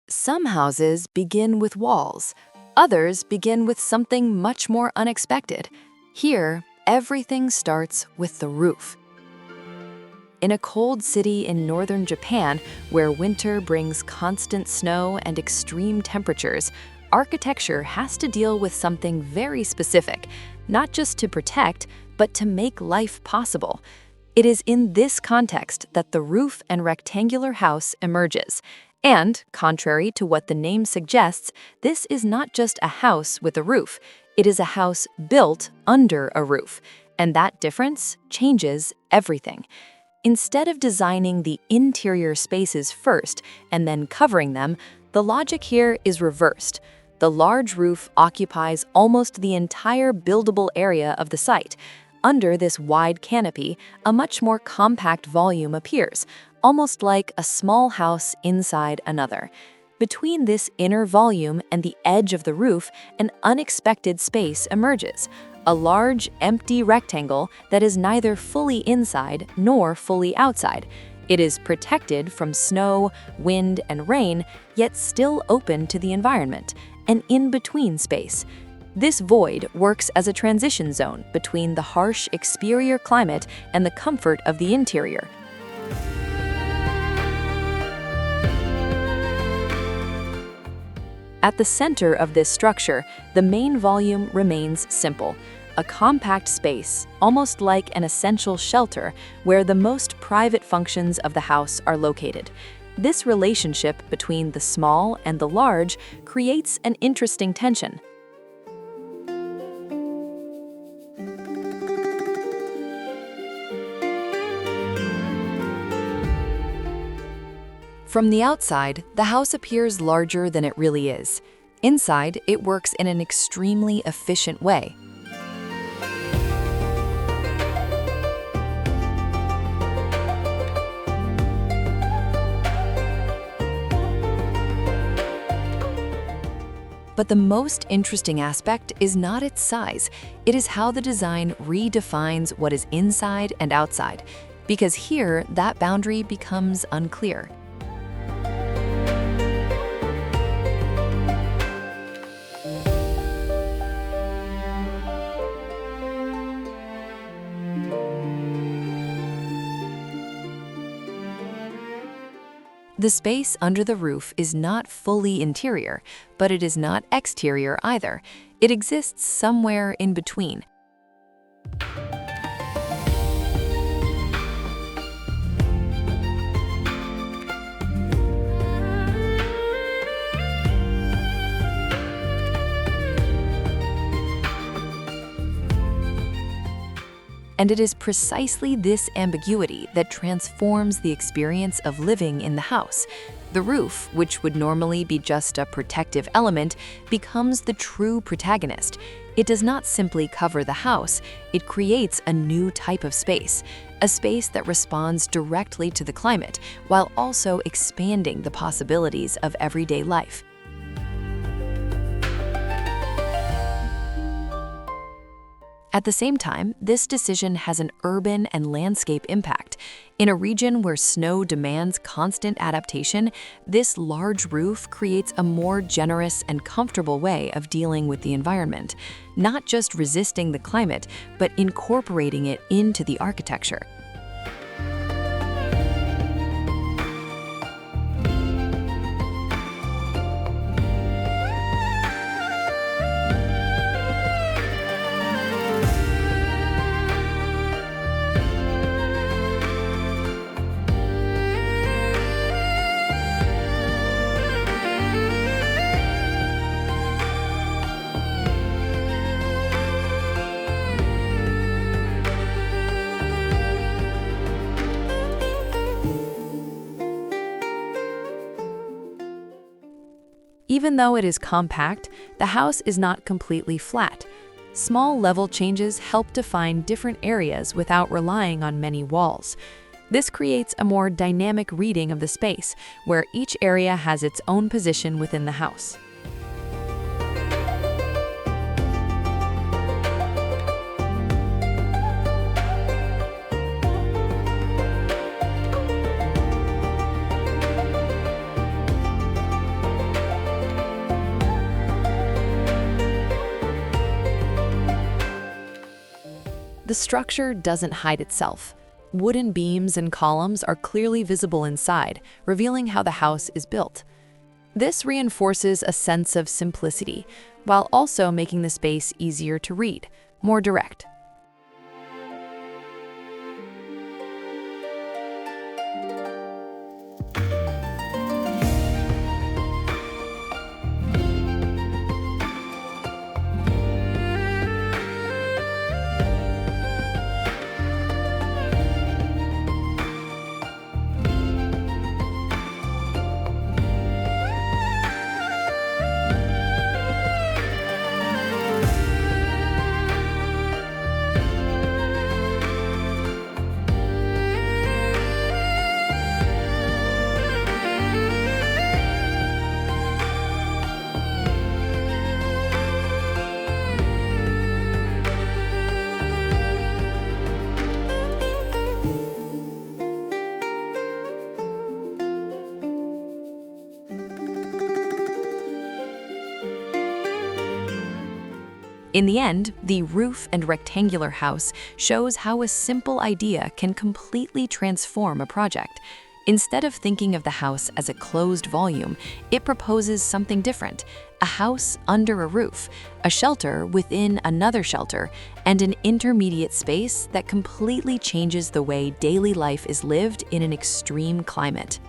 Some houses begin with walls, others begin with something much more unexpected. Here, everything starts with the roof. In a cold city in northern Japan, where winter brings constant snow and extreme temperatures, architecture has to deal with something very specific, not just to protect, but to make life possible. It is in this context that the roof and rectangular house emerges. And, contrary to what the name suggests, this is not just a house with a roof. It is a house built under a roof. And that difference changes everything. Instead of designing the interior spaces first and then covering them, the logic here is reversed. The large roof occupies almost the entire buildable area of the site. Under this wide canopy, a much more compact volume appears, almost like a small house inside another. Between this inner volume and the edge of the roof, an unexpected space emerges. A large, empty rectangle that is neither fully inside nor fully outside. It is protected from snow, wind, and rain, yet still open to the environment, an in-between space. This void works as a transition zone between the harsh exterior climate and the comfort of the interior. At the center of this structure, the main volume remains simple. A compact space, almost like an essential shelter, where the most private functions of the house are located. This relationship between the small and the large creates an interesting tension. From the outside, the house appears larger than it really is. Inside, it works in an extremely efficient way. But the most interesting aspect is not its size. It is how the design redefines what is inside and outside, because here, that boundary becomes unclear. The space under the roof is not fully interior, but it is not exterior either. It exists somewhere in between. And it is precisely this ambiguity that transforms the experience of living in the house. The roof, which would normally be just a protective element, becomes the true protagonist. It does not simply cover the house, it creates a new type of space, a space that responds directly to the climate, while also expanding the possibilities of everyday life. At the same time, this decision has an urban and landscape impact. In a region where snow demands constant adaptation, this large roof creates a more generous and comfortable way of dealing with the environment, not just resisting the climate, but incorporating it into the architecture. Even though it is compact, the house is not completely flat. Small level changes help define different areas without relying on many walls. This creates a more dynamic reading of the space, where each area has its own position within the house. The structure doesn't hide itself. Wooden beams and columns are clearly visible inside, revealing how the house is built. This reinforces a sense of simplicity, while also making the space easier to read, more direct. In the end, the roof and rectangular house shows how a simple idea can completely transform a project. Instead of thinking of the house as a closed volume, it proposes something different: a house under a roof, a shelter within another shelter, and an intermediate space that completely changes the way daily life is lived in an extreme climate.